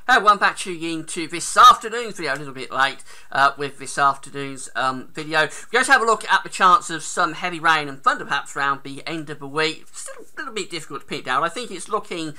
Welcome back to into this afternoon's video, a little bit late with this afternoon's video. We're going to have a look at the chance of some heavy rain and thunder perhaps around the end of the week. Still a little bit difficult to pin down. I think it's looking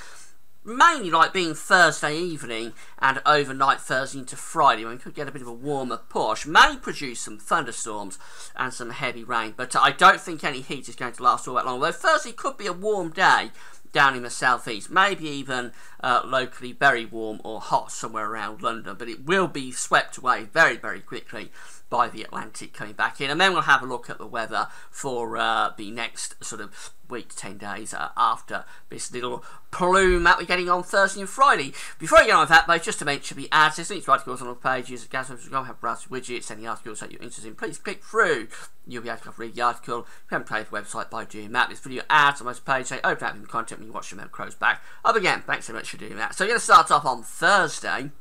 mainly like being Thursday evening and overnight Thursday into Friday, when we could get a bit of a warmer push. May produce some thunderstorms and some heavy rain, but I don't think any heat is going to last all that long. Although Thursday could be a warm day down in the southeast, maybe even locally very warm or hot somewhere around London, but it will be swept away very, very quickly by the Atlantic coming back in. And then we'll have a look at the weather for the next sort of week to 10 days after this little plume that we're getting on Thursday and Friday. Before I get on with that, though, just to mention the ads, there's links to articles on all pages. Gas we go have browser widgets, any articles that you're interested in, please click through. You'll be able to read the article. If you haven't played the website by doing that, this video ads on most pages say open up in the content when you watch the macros back. Up again, thanks so much for doing that. So we're going to start off on Thursday.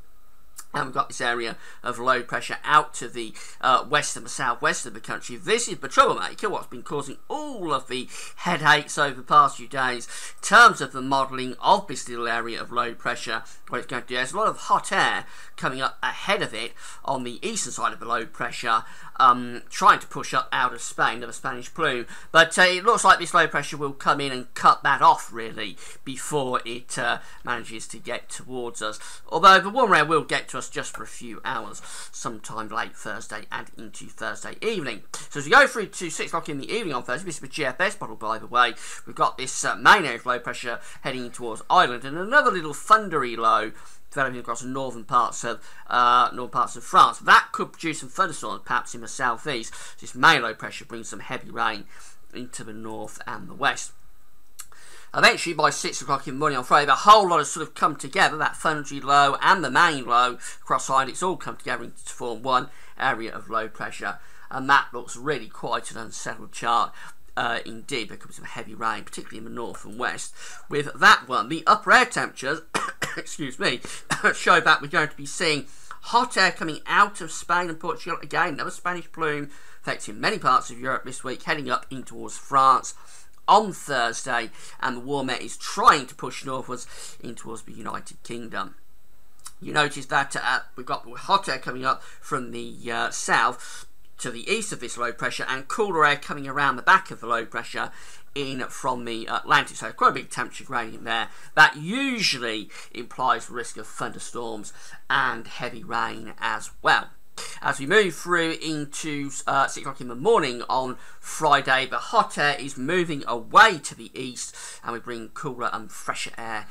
And we've got this area of low pressure out to the west and the southwest of the country. This is the troublemaker, what's been causing all of the headaches over the past few days in terms of the modelling of this little area of low pressure. What it's going to do, there's a lot of hot air coming up ahead of it on the eastern side of the low pressure, trying to push up out of Spain, of a Spanish plume. But it looks like this low pressure will come in and cut that off, really, before it manages to get towards us. Although the warm air will get to us just for a few hours, sometime late Thursday and into Thursday evening. So as we go through to 6 o'clock in the evening on Thursday, this is the GFS model, by the way. We've got this main area of low pressure heading towards Ireland, and another little thundery low developing across the northern parts of France. That could produce some thunderstorms, perhaps in the southeast. This main low pressure brings some heavy rain into the north and the west. Eventually, by 6 o'clock in the morning on Friday, the whole lot has sort of come together, that thundery low and the main low across Ireland. It's all come together to form one area of low pressure, and that looks really quite an unsettled chart. Indeed, there could be some heavy rain, particularly in the north and west. With that one, the upper air temperatures, excuse me, show that we're going to be seeing hot air coming out of Spain and Portugal. Again, another Spanish plume affecting many parts of Europe this week, heading up in towards France on Thursday, and the warm air is trying to push northwards in towards the United Kingdom. You notice that we've got the hot air coming up from the south to the east of this low pressure, and cooler air coming around the back of the low pressure in from the Atlantic. So quite a big temperature gradient there. That usually implies the risk of thunderstorms and heavy rain as well. As we move through into 6 o'clock in the morning on Friday, the hot air is moving away to the east, and we bring cooler and fresher air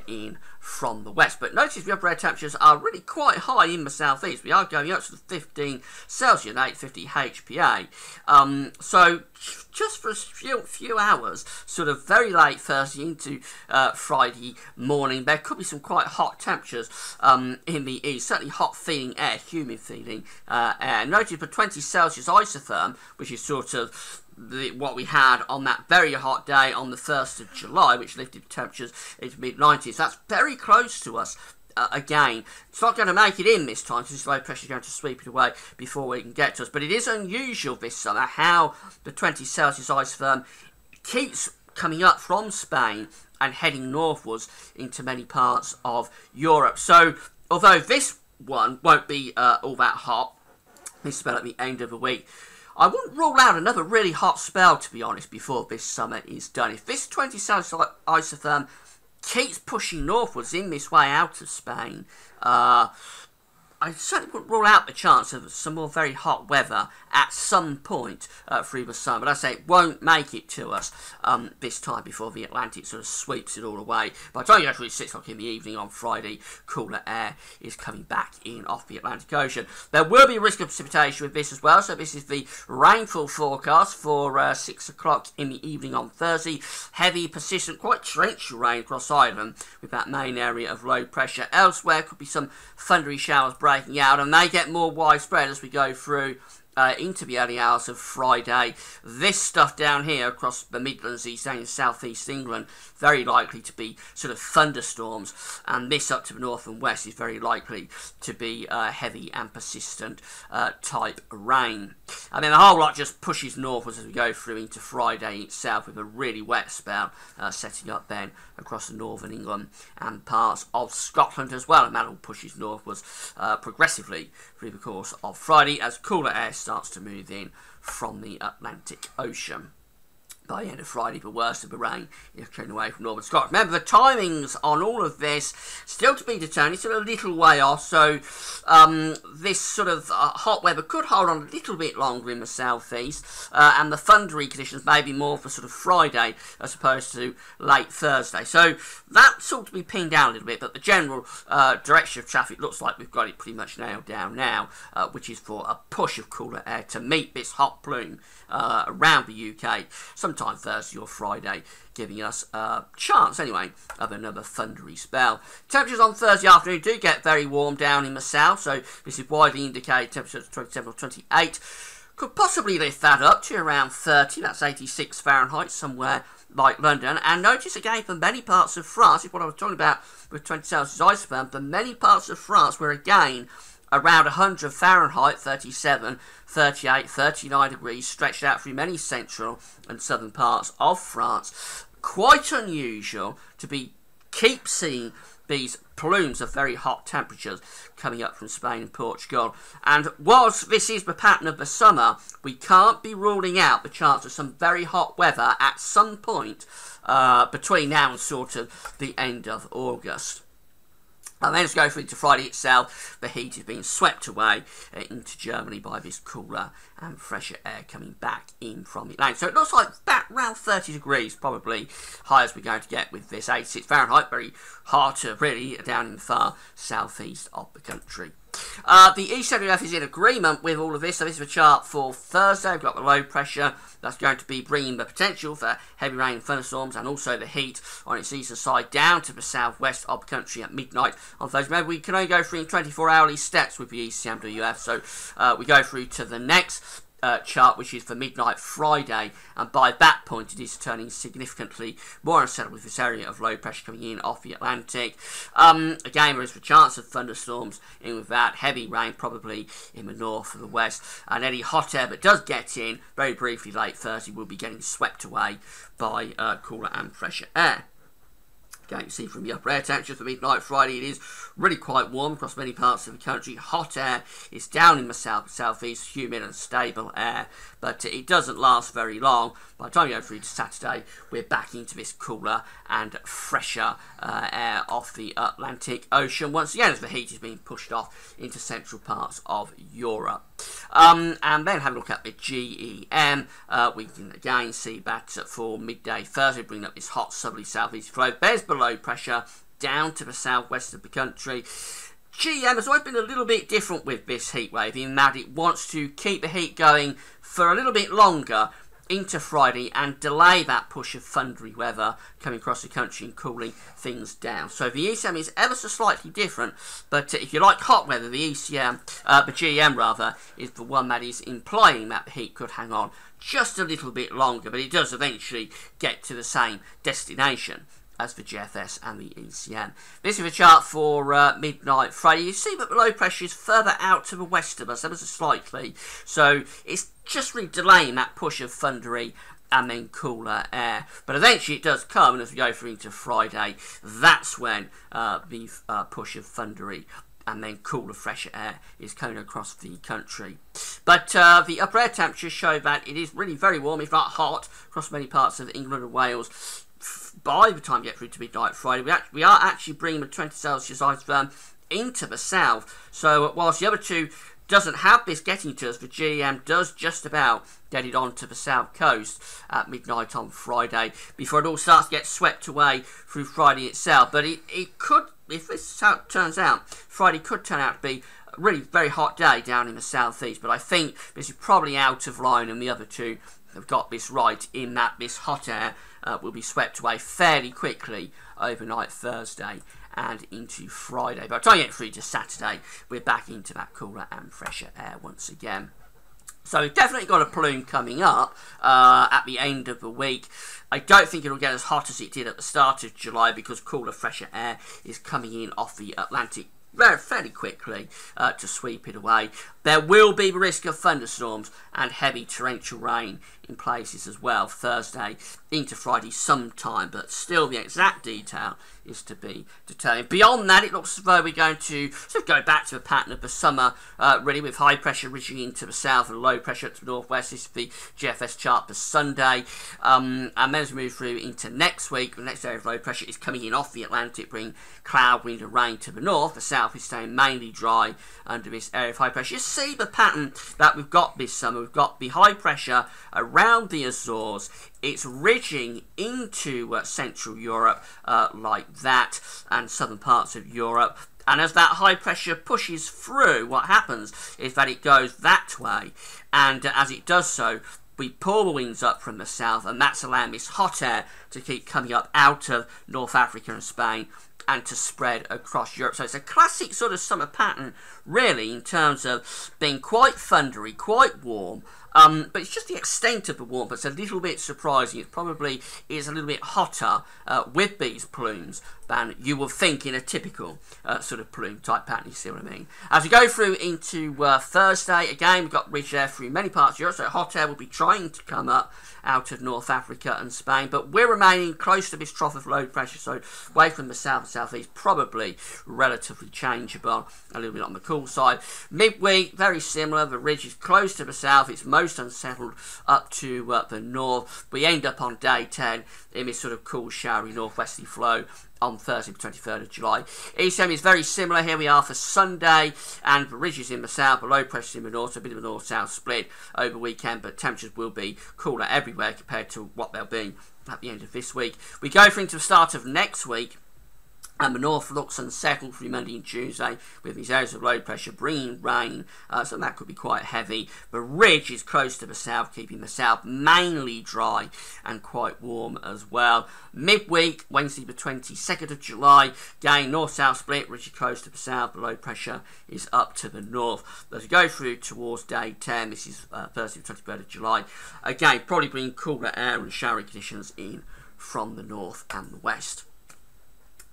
in from the west. But notice the upper air temperatures are really quite high in the southeast. We are going up to the 15 Celsius, 850 HPA. So just for a few hours, sort of very late Thursday into Friday morning, there could be some quite hot temperatures in the east. Certainly hot feeling air, humid feeling air. Notice for 20 Celsius isotherm, which is sort of what we had on that very hot day on the 1st of July, which lifted temperatures into mid-90s. That's very close to us. Again, it's not going to make it in this time, because this low pressure is going to sweep it away before it can get to us. But it is unusual this summer how the 20 Celsius isotherm keeps coming up from Spain and heading northwards into many parts of Europe. So, although this one won't be all that hot, this spell at the end of the week, I wouldn't rule out another really hot spell, to be honest, before this summer is done. If this 20 Celsius isotherm keeps pushing northwards in this way out of Spain, I certainly wouldn't rule out the chance of some more very hot weather at some point through the summer. But I say it won't make it to us this time before the Atlantic sort of sweeps it all away. By the time you go through 6 o'clock in the evening on Friday, cooler air is coming back in off the Atlantic Ocean. There will be a risk of precipitation with this as well. So this is the rainfall forecast for 6 o'clock in the evening on Thursday. Heavy, persistent, quite torrential rain across Ireland with that main area of low pressure. Elsewhere could be some thundery showers breaking out, and they get more widespread as we go through into the early hours of Friday. This stuff down here across the Midlands, East and South East England, very likely to be sort of thunderstorms, and this up to the north and west is very likely to be heavy and persistent type rain. And then the whole lot just pushes northwards as we go through into Friday itself, with a really wet spell setting up then across the northern England and parts of Scotland as well, and that all pushes northwards progressively through the course of Friday as cooler air starts to move in from the Atlantic Ocean. By the end of Friday, the worst of the rain is coming away from northern Scotland. Remember, the timings on all of this still to be determined. It's still a little way off, so this sort of hot weather could hold on a little bit longer in the southeast, and the thundery conditions may be more for sort of Friday as opposed to late Thursday. So that's sort of be pinned down a little bit, but the general direction of traffic looks like we've got it pretty much nailed down now, which is for a push of cooler air to meet this hot plume around the UK sometime Thursday or Friday, giving us a chance anyway of another thundery spell. Temperatures on Thursday afternoon do get very warm down in the south, so this is widely indicated temperatures 27 or 28. Could possibly lift that up to around 30, that's 86 Fahrenheit, somewhere like London. And notice again, for many parts of France, is what I was talking about with 20 Celsius iceberg, for many parts of France we're again around 100 Fahrenheit, 37, 38, 39 degrees, stretched out through many central and southern parts of France. Quite unusual to keep seeing these plumes of very hot temperatures coming up from Spain and Portugal. And whilst this is the pattern of the summer, we can't be ruling out the chance of some very hot weather at some point between now and sort of the end of August. And then let's go through to Friday itself. The heat is being swept away into Germany by this cooler and fresher air coming back in from the Atlantic. So it looks like back around 30 degrees, probably high as we're going to get with this 86 Fahrenheit. Very hard to really down in the far southeast of the country. The ECMWF is in agreement with all of this. So this is a chart for Thursday. We've got the low pressure that's going to be bringing the potential for heavy rain and thunderstorms, and also the heat on its eastern side down to the southwest of the country at midnight on Thursday. Maybe we can only go through in 24-hourly steps with the ECMWF, so we go through to the next chart, which is for midnight Friday, and by that point it is turning significantly more unsettled with this area of low pressure coming in off the Atlantic. Again, there is a chance of thunderstorms in with that, heavy rain probably in the north and the west, and any hot air that does get in very briefly late Thursday will be getting swept away by cooler and fresher air. Again, you see from the upper air temperature for midnight Friday, it is really quite warm across many parts of the country. Hot air is down in the southeast, humid and stable air, but it doesn't last very long. By the time you go through to Saturday, we're back into this cooler and fresher air off the Atlantic Ocean, once again as the heat is being pushed off into central parts of Europe. And then have a look at the GEM. We can again see that for midday Thursday, bringing up this hot southerly southeast flow. There's below pressure down to the southwest of the country. GEM has always been a little bit different with this heat wave, in that it wants to keep the heat going for a little bit longer into Friday and delay that push of thundery weather coming across the country and cooling things down. So the ECM is ever so slightly different, but if you like hot weather, the GEM rather, is the one that is implying that the heat could hang on just a little bit longer, but it does eventually get to the same destination as the GFS and the ECM. This is a chart for midnight Friday. You see that the low pressure is further out to the west of us, ever so slightly, so it's just really delaying that push of thundery and then cooler air. But eventually it does come, and as we go through into Friday, that's when the push of thundery and then cooler, fresher air is coming across the country. But the upper air temperatures show that it is really very warm, if not hot, across many parts of England and Wales. By the time we get through to midnight Friday, we are actually bringing the 20 Celsius isoterm into the south. So whilst the other two doesn't have this getting to us, the GEM does just about get it onto the south coast at midnight on Friday before it all starts to get swept away through Friday itself. But it could, if this is how it turns out, Friday could turn out to be a really very hot day down in the southeast. But I think this is probably out of line, and the other two have got this right in that this hot air will be swept away fairly quickly overnight Thursday and into Friday. By the time you get through to Saturday, we're back into that cooler and fresher air once again. So we've definitely got a plume coming up at the end of the week. I don't think it'll get as hot as it did at the start of July because cooler, fresher air is coming in off the Atlantic fairly quickly to sweep it away. There will be the risk of thunderstorms and heavy torrential rain in places as well Thursday into Friday sometime, but still the exact detail is to be determined. Beyond that, it looks as though we're going to sort of go back to the pattern of the summer, really, with high pressure reaching into the south and low pressure to the northwest. This is the GFS chart for Sunday. And then as we move through into next week, the next area of low pressure is coming in off the Atlantic, bringing cloud, wind and rain to the north. The south is staying mainly dry under this area of high pressure. You see the pattern that we've got this summer. We've got the high pressure around the Azores. It's ridging into Central Europe like that, and southern parts of Europe. And as that high pressure pushes through, what happens is that it goes that way. And as it does so, we pull the winds up from the south, and that's allowing this hot air to keep coming up out of North Africa and Spain and to spread across Europe. So it's a classic sort of summer pattern, really, in terms of being quite thundery, quite warm. But it's just the extent of the warmth that's a little bit surprising. It probably is a little bit hotter with these plumes than you would think in a typical sort of plume type pattern, you see what I mean. As we go through into Thursday, again, we've got ridge air through many parts of Europe, so hot air will be trying to come up out of North Africa and Spain, but we're remaining close to this trough of low pressure, so away from the south and southeast, probably relatively changeable, a little bit on the cool side. Midweek, very similar. The ridge is close to the south, it's most unsettled up to the north. We end up on day 10 in this sort of cool, showery, northwesterly flow on Thursday, the 23rd of July. ECM is very similar. Here we are for Sunday, and the ridge is in the south, the low pressure in the north, so a bit of a north-south split over the weekend, but temperatures will be cooler everywhere compared to what they'll be at the end of this week. We go through to the start of next week, and the north looks unsettled through Monday and Tuesday with these areas of low pressure bringing rain, so that could be quite heavy. The ridge is close to the south, keeping the south mainly dry and quite warm as well. Midweek, Wednesday the 22nd of July, again north-south split, ridge is close to the south, the low pressure is up to the north. As we go through towards day 10, this is Thursday the 23rd of July, again probably bringing cooler air and showery conditions in from the north and the west.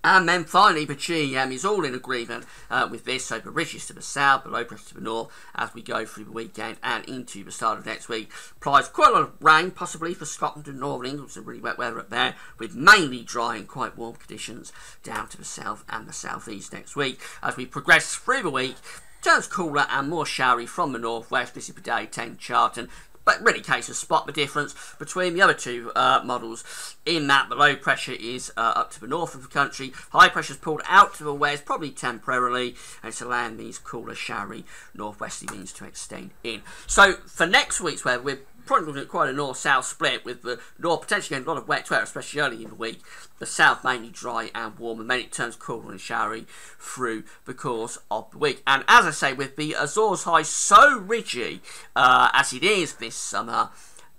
And then finally, the GEM is all in agreement with this, so the ridge is to the south, the low pressure to the north, as we go through the weekend and into the start of next week. Applies quite a lot of rain, possibly for Scotland and Northern England, some really wet weather up there, with mainly dry and quite warm conditions down to the south and the southeast next week. As we progress through the week, turns cooler and more showery from the northwest. This is the day 10 chart, and but really case to spot the difference between the other two models, in that the low pressure is up to the north of the country, high pressure is pulled out to the west, probably temporarily, and it's allowing these cooler, showery, northwesterly winds to extend in. So for next week's weather, we're probably looking at quite a north-south split, with the north potentially getting a lot of wet weather, especially early in the week. The south mainly dry and warm, and then it turns cooler and showery through the course of the week. And as I say, with the Azores high so ridgy as it is this summer,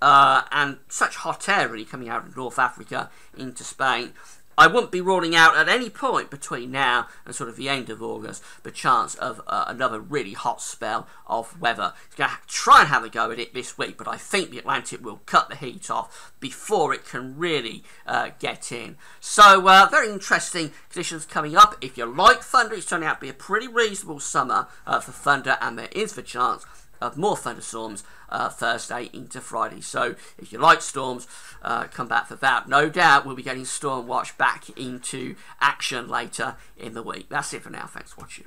and such hot air really coming out of North Africa into Spain, I wouldn't be ruling out at any point between now and sort of the end of August the chance of another really hot spell of weather. It's going to try and have a go at it this week, but I think the Atlantic will cut the heat off before it can really get in. So very interesting conditions coming up. If you like thunder, it's turning out to be a pretty reasonable summer for thunder, and there is the chance of more thunderstorms Thursday into Friday. So if you like storms, come back for that. No doubt we'll be getting Storm Watch back into action later in the week. That's it for now. Thanks for watching.